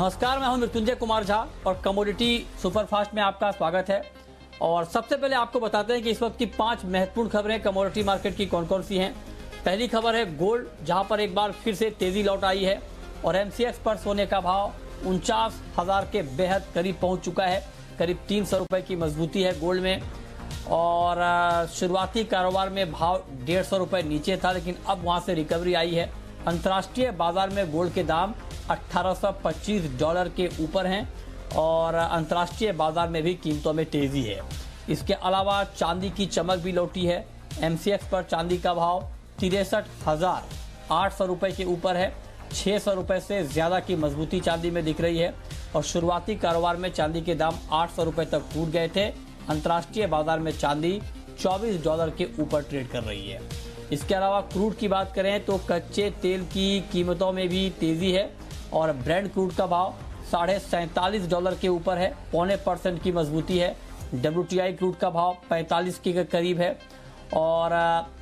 नमस्कार, मैं हूं मृत्युंजय कुमार झा और कमोडिटी सुपरफास्ट में आपका स्वागत है। और सबसे पहले आपको बताते हैं कि इस वक्त की 5 महत्वपूर्ण खबरें कमोडिटी मार्केट की कौन कौन सी हैं। पहली खबर है गोल्ड, जहां पर एक बार फिर से तेजी लौट आई है और एमसीएक्स पर सोने का भाव 49,000 के बेहद करीब पहुंच चुका है। करीब 300 रुपए की मजबूती है गोल्ड में। और शुरुआती कारोबार में भाव 150 रुपए नीचे था, लेकिन अब वहां से रिकवरी आई है। अंतर्राष्ट्रीय बाजार में गोल्ड के दाम $1825 के ऊपर हैं और अंतर्राष्ट्रीय बाजार में भी कीमतों में तेजी है। इसके अलावा चांदी की चमक भी लौटी है। एमसीएक्स पर चांदी का भाव 63,800 रुपए के ऊपर है। 600 रुपए से ज्यादा की मजबूती चांदी में दिख रही है और शुरुआती कारोबार में चांदी के दाम 800 रुपए तक टूट गए थे। अंतर्राष्ट्रीय बाजार में चांदी $24 के ऊपर ट्रेड कर रही है। इसके अलावा क्रूड की बात करें तो कच्चे तेल की कीमतों में भी तेजी है और ब्रेंट क्रूड का भाव $47.5 के ऊपर है, 0.25% की मजबूती है। WTI क्रूड का भाव 45 के करीब है। और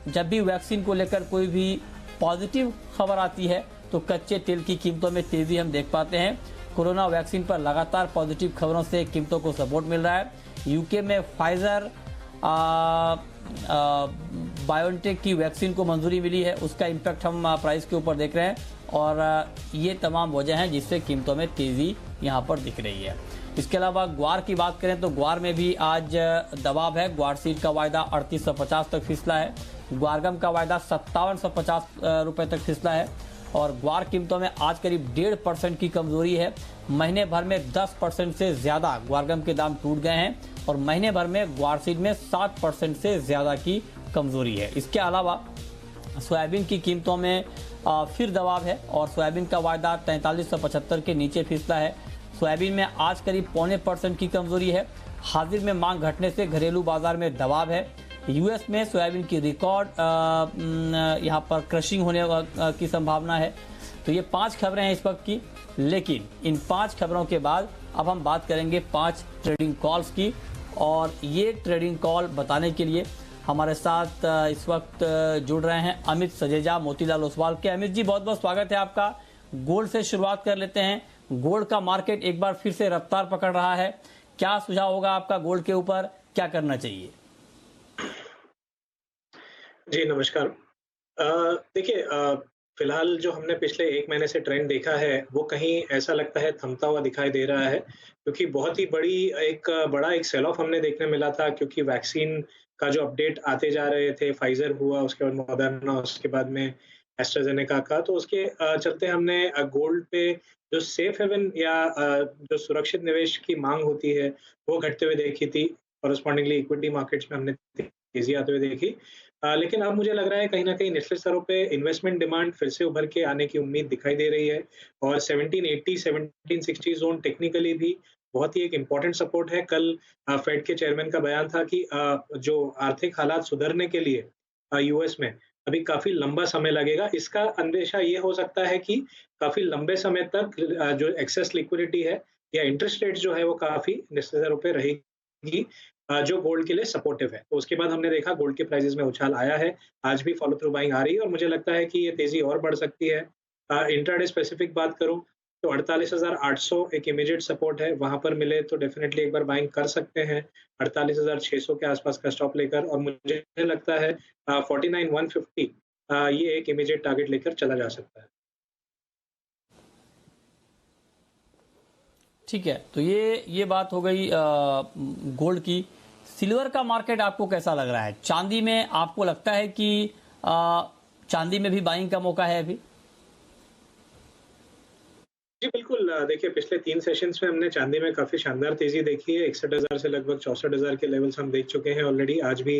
जब भी वैक्सीन को लेकर कोई भी पॉजिटिव खबर आती है तो कच्चे तेल की कीमतों में तेजी हम देख पाते हैं। कोरोना वैक्सीन पर लगातार पॉजिटिव खबरों से कीमतों को सपोर्ट मिल रहा है। यूके में फाइजर बायोटेक की वैक्सीन को मंजूरी मिली है, उसका इम्पैक्ट हम प्राइस के ऊपर देख रहे हैं और ये तमाम वजह हैं जिससे कीमतों में तेजी यहाँ पर दिख रही है। इसके अलावा ग्वार की बात करें तो ग्वार में भी आज दबाव है। ग्वार सीड का वायदा 3850 तक फिसला है। ग्वारगम का वायदा 5750 रुपए तक फिसला है और ग्वार कीमतों में आज करीब 1.5% की कमजोरी है। महीने भर में 10% से ज्यादा ग्वारगम के दाम टूट गए हैं और महीने भर में ग्वार सीड में 7% से ज्यादा की कमजोरी है। इसके अलावा सोयाबीन की कीमतों में फिर दबाव है और सोयाबीन का वायदा 4375 के नीचे फिसला है। सोयाबीन में आज करीब 0.25% की कमजोरी है। हाजिर में मांग घटने से घरेलू बाजार में दबाव है। यूएस में सोयाबीन की रिकॉर्ड यहाँ पर क्रशिंग होने की संभावना है। तो ये 5 खबरें हैं इस वक्त की, लेकिन इन 5 खबरों के बाद अब हम बात करेंगे 5 ट्रेडिंग कॉल्स की। और ये ट्रेडिंग कॉल बताने के लिए हमारे साथ इस वक्त जुड़ रहे हैं अमित सजेजा मोतीलाल ओसवाल के। अमित जी, बहुत बहुत स्वागत है आपका। गोल्ड से शुरुआत कर लेते हैं। गोल्ड का मार्केट एक बार फिर से रफ्तार पकड़ रहा है, क्या सुझाव होगा आपका गोल्ड के ऊपर, क्या करना चाहिए? जी, नमस्कार। देखिए, फिलहाल जो हमने पिछले 1 महीने से ट्रेंड देखा है, वो कहीं ऐसा लगता है थमता हुआ दिखाई दे रहा है, क्योंकि बहुत ही बड़ा एक सेल ऑफ हमने देखने मिला था, क्योंकि वैक्सीन का जो अपडेट आते जा रहे थे, फाइज़र हुआ, उसके बाद मॉडर्ना, उसके बाद में एस्ट्राज़ेनेका का, तो उसके चलते हमने गोल्ड पे जो सेफ हेवन या जो सुरक्षित निवेश की माँग होती है, वो घटते हुए देखी थी। कॉरेस्पॉन्डिंगली इक्विटी मार्केट्स में हमने तेज़ी आते हुए देखी। लेकिन अब मुझे लग रहा है कहीं न कहीं निचले स्तरों पे इन्वेस्टमेंट डिमांड फिर से उभर के आने की उम्मीद दिखाई दे रही है और 1780, 1760 ज़ोन टेक्निकली भी बहुत ही एक इम्पोर्टेंट सपोर्ट है। कल फेड के चेयरमैन का बयान था कि जो आर्थिक हालात सुधरने के लिए यूएस में अभी काफ़ी लंबा समय लगेगा। इसका अंदेशा ये हो सकता है कि काफ़ी लंबे समय तक जो एक्सेस लिक्विडिटी है या इंटरेस्ट रेट जो है वो काफ़ी निचले स्तरों पे रहेगी, जो गोल्ड के लिए सपोर्टिव है। तो उसके बाद हमने देखा गोल्ड के प्राइसेस में उछाल आया है। आज भी फॉलो थ्रू बाइंग आ रही है और मुझे लगता है कि ये तेज़ी और बढ़ सकती है। इंट्राडे स्पेसिफिक बात करूँ तो 48,800 एक इमीडिएट सपोर्ट है, वहाँ पर मिले तो डेफिनिटली एक बार बाइंग कर सकते हैं 48,600 के आसपास का स्टॉप लेकर। और मुझे लगता है 49,150 ये एक इमीडिएट टारगेट लेकर चला जा सकता है। ठीक है, तो ये बात हो गई गोल्ड की। सिल्वर का मार्केट आपको कैसा लग रहा है? चांदी में आपको लगता है कि चांदी में भी बाइंग का मौका है अभी? जी, बिल्कुल। देखिए, पिछले 3 सेशंस में हमने चांदी में काफ़ी शानदार तेज़ी देखी है। 61,000 से लगभग 64,000 के लेवल्स हम देख चुके हैं ऑलरेडी। आज भी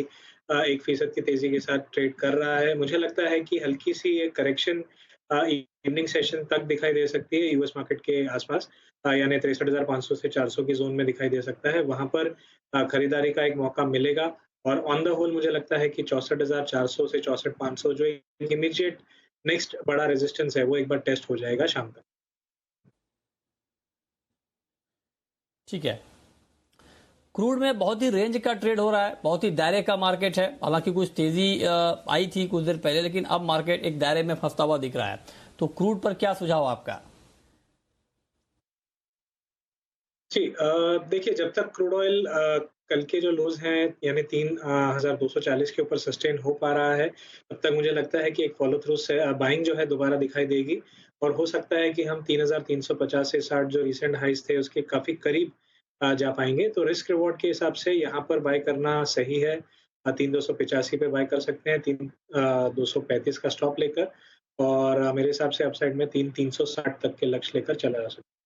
1% की तेज़ी के साथ ट्रेड कर रहा है। मुझे लगता है कि हल्की-सी एक करेक्शन इवनिंग सेशन तक दिखाई दे सकती है यूएस मार्केट के आसपास, यानी 63,500 से 400 की ज़ोन में दिखाई दे सकता है। वहाँ पर खरीदारी का एक मौका मिलेगा और ऑन द होल मुझे लगता है कि 64,400 से 64,500 जो एक इमीडिएट नेक्स्ट बड़ा रेजिस्टेंस है, वो एक बार टेस्ट हो जाएगा शाम तक। ठीक है। क्रूड में बहुत ही रेंज का ट्रेड हो रहा है, बहुत ही दायरे का मार्केट है। हालांकि कुछ तेजी आई थी कुछ देर पहले, लेकिन अब मार्केट एक दायरे में फंसता हुआ दिख रहा है। तो क्रूड पर क्या सुझाव आपका? जी देखिए जब तक क्रूड ऑयल कल के जो लोज़ हैं यानी 3,240 के ऊपर सस्टेन हो पा रहा है, तब तक मुझे लगता है कि एक फ़ॉलो थ्रू से बाइंग जो है दोबारा दिखाई देगी और हो सकता है कि हम 3,350 से 60 जो रीसेंट हाइज़ थे उसके काफ़ी करीब जा पाएँगे। तो रिस्क रिवॉर्ड के हिसाब से यहाँ पर बाय करना सही है। 3,285 पे बाय कर सकते हैं, 235 का स्टॉप लेकर और मेरे हिसाब से अपसाइड में 3,360 तक के लक्ष्य लेकर चला जा सकता है।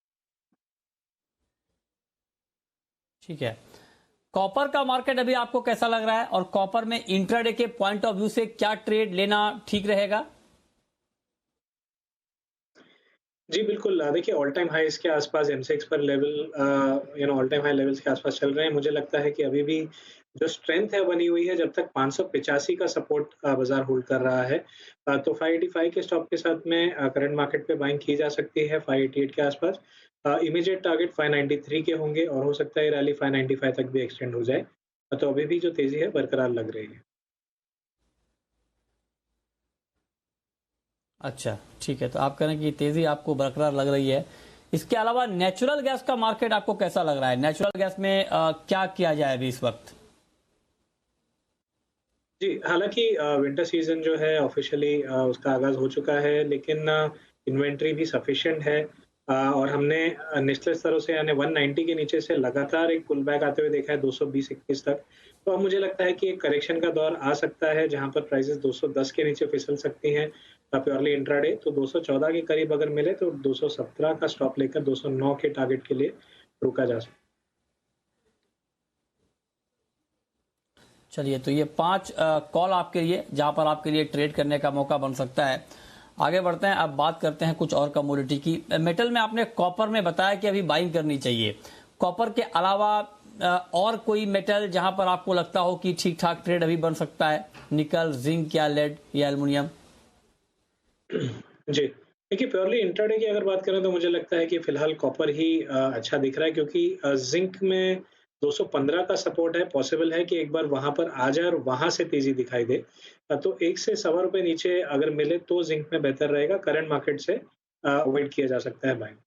ठीक है। कॉपर का मार्केट अभी आपको कैसा लग रहा है और कॉपर में इंट्राडे के पॉइंट ऑफ व्यू से क्या ट्रेड लेना ठीक रहेगा? जी, बिल्कुल देखिए ऑल टाइम हाईज़ के आस-पास एमसेक्स पर level all time high levels के आस-पास चल रहे हैं। मुझे लगता है कि अभी भी जो स्ट्रेंथ है बनी हुई है जब तक 585 का सपोर्ट बाज़ार होल्ड कर रहा है। तो 585 के स्टॉप के साथ में करंट मार्केट पे बाइंग की जा सकती है 588 के आस-पास। इमीडिएट टारगेट 593 के होंगे और हो सकता है रैली 595 तक भी एक्सटेंड हो जाए। तो अभी भी जो तेज़ी है बरकरार लग रही है। अच्छा, ठीक है। तो आप कह रहे हैं कि तेजी आपको बरकरार लग रही है। इसके अलावा नेचुरल गैस का मार्केट आपको कैसा लग रहा है? नेचुरल गैस में क्या किया जाए अभी इस वक्त? जी, हालाँकि विंटर सीज़न जो है ऑफ़िशियली उसका आगाज़ हो चुका है, लेकिन इन्वेंटरी भी सफ़िशिएंट है और हमने निचले स्तरों से यानी 190 के नीचे से लगातार एक पुल बैक आते हुए देखा है 220-21 तक। तो अब मुझे लगता है कि एक करेक्शन का दौर आ सकता है, जहाँ पर प्राइसेज़ 210 के नीचे फिसल सकती हैं प्योरली इंट्राडे। तो 214 के करीब अगर मिले तो 217 का स्टॉप लेकर 209 के टारगेट के लिए रुका जा सकता है। चलिए, तो ये 5 कॉल आपके लिए जहां पर आपके लिए ट्रेड करने का मौका बन सकता है। आगे बढ़ते हैं, अब बात करते हैं कुछ और कमोडिटी की। मेटल में आपने कॉपर में बताया कि अभी बाइंग करनी चाहिए। कॉपर के अलावा और कोई मेटल जहां पर आपको लगता हो कि ठीक ठाक ट्रेड अभी बन सकता है? निकल, जिंक या लेड या एल्युमिनियम? जी। देखिए प्योरली इंट्राडे की अगर बात करें तो मुझे लगता है कि फ़िलहाल कॉपर ही अच्छा दिख रहा है क्योंकि ज़िंक में 215 का सपोर्ट है, पॉसिबल है कि एक बार वहाँ पर आ जाए और वहाँ से तेज़ी दिखाई दे। तो 1 से सवा रुपए नीचे अगर मिले तो ज़िंक में बेहतर रहेगा, करंट मार्केट से अवॉइड किया जा सकता है बाइंग।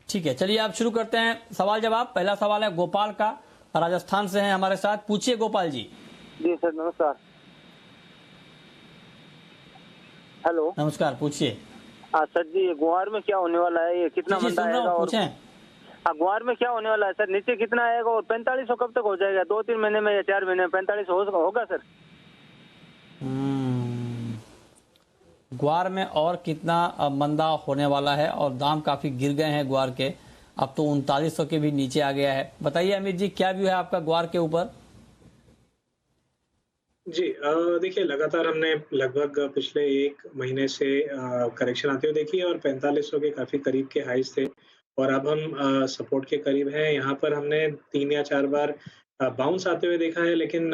ठीक है, चलिए आप शुरू करते हैं सवाल जवाब। पहला सवाल है गोपाल का, राजस्थान से हैं हमारे साथ। पूछिए गोपाल जी। जी सर, नमस्कार। हेलो। नमस्कार, पूछिए। सर जी, गुआर में क्या होने वाला है? ये कितना जी मंदा सुन रहा आएगा? हूँ, और पूछें। गुआर में क्या होने वाला है सर? नीचे कितना आएगा और 4500 कब तक हो जाएगा? 2-3 महीने में या 4 महीने में 4500 होगा सर? ग्वार में और कितना मंदा होने वाला है और दाम काफी गिर गए हैं ग्वार के, अब तो 3900 के भी नीचे आ गया है। बताइए अमित जी, क्या व्यू है आपका ग्वार के ऊपर? जी देखिए लगातार हमने लगभग पिछले 1 महीने से करेक्शन आते हुए देखी है और 4500 के काफ़ी करीब के हाईज़ थे और अब हम सपोर्ट के करीब हैं। यहाँ पर हमने 3 या 4 बार बाउंस आते हुए देखा है लेकिन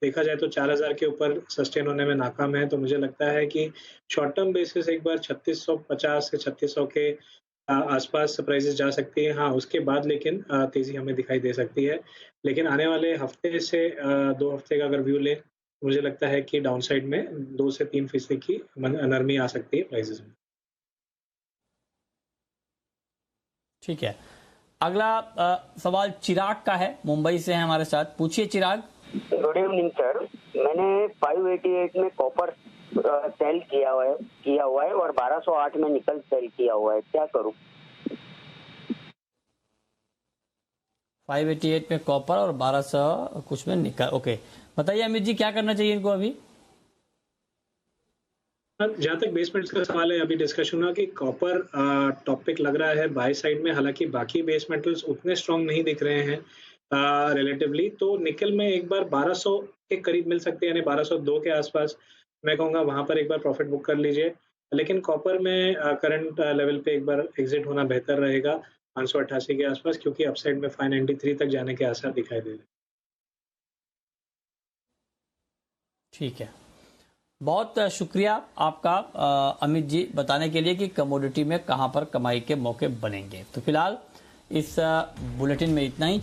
देखा जाए तो 4000 के ऊपर सस्टेन होने में नाकाम है। तो मुझे लगता है कि शॉर्ट टर्म बेसिस एक बार 3650 से 3600 के आसपास प्राइसेस जा सकती है। हाँ, उसके बाद लेकिन तेज़ी हमें दिखाई दे सकती है। लेकिन आने वाले हफ्ते से 2 हफ्ते का अगर व्यू लें, मुझे लगता है कि डाउनसाइड में 2 से 3% की नरमी आ सकती है प्राइसेस में। ठीक है, अगला सवाल चिराग का है, मुंबई से है हमारे साथ। पूछिए चिराग। Good evening sir. मैंने 588 में कॉपर सेल किया हुआ है और 1208 में निकल सेल किया हुआ है, क्या करूं? 588 में कॉपर और 1200 कुछ में निकल। ओके, बताइए अमित जी, क्या करना चाहिए इनको अभी? जहाँ तक बेस मेटल्स का सवाल है, अभी डिस्कशन हुआ कि कॉपर टॉपिक लग रहा है बाय साइड में, हालाँकि बाकी बेस मेटल्स उतने स्ट्रॉन्ग नहीं दिख रहे हैं रिलेटिवली। तो निकल में एक बार 1200 के करीब मिल सकते हैं, यानी 1202 के आसपास। मैं कहूँगा वहाँ पर एक बार प्रॉफिट बुक कर लीजिए। लेकिन कॉपर में करंट लेवल पे एक बार एग्ज़िट होना बेहतर रहेगा 588 के आसपास, क्योंकि अपसाइड में 593 तक जाने के आसार दिखाई दे रहे हैं। ठीक है, बहुत शुक्रिया आपका अमित जी, बताने के लिए कि कमोडिटी में कहां पर कमाई के मौके बनेंगे। तो फिलहाल इस बुलेटिन में इतना ही।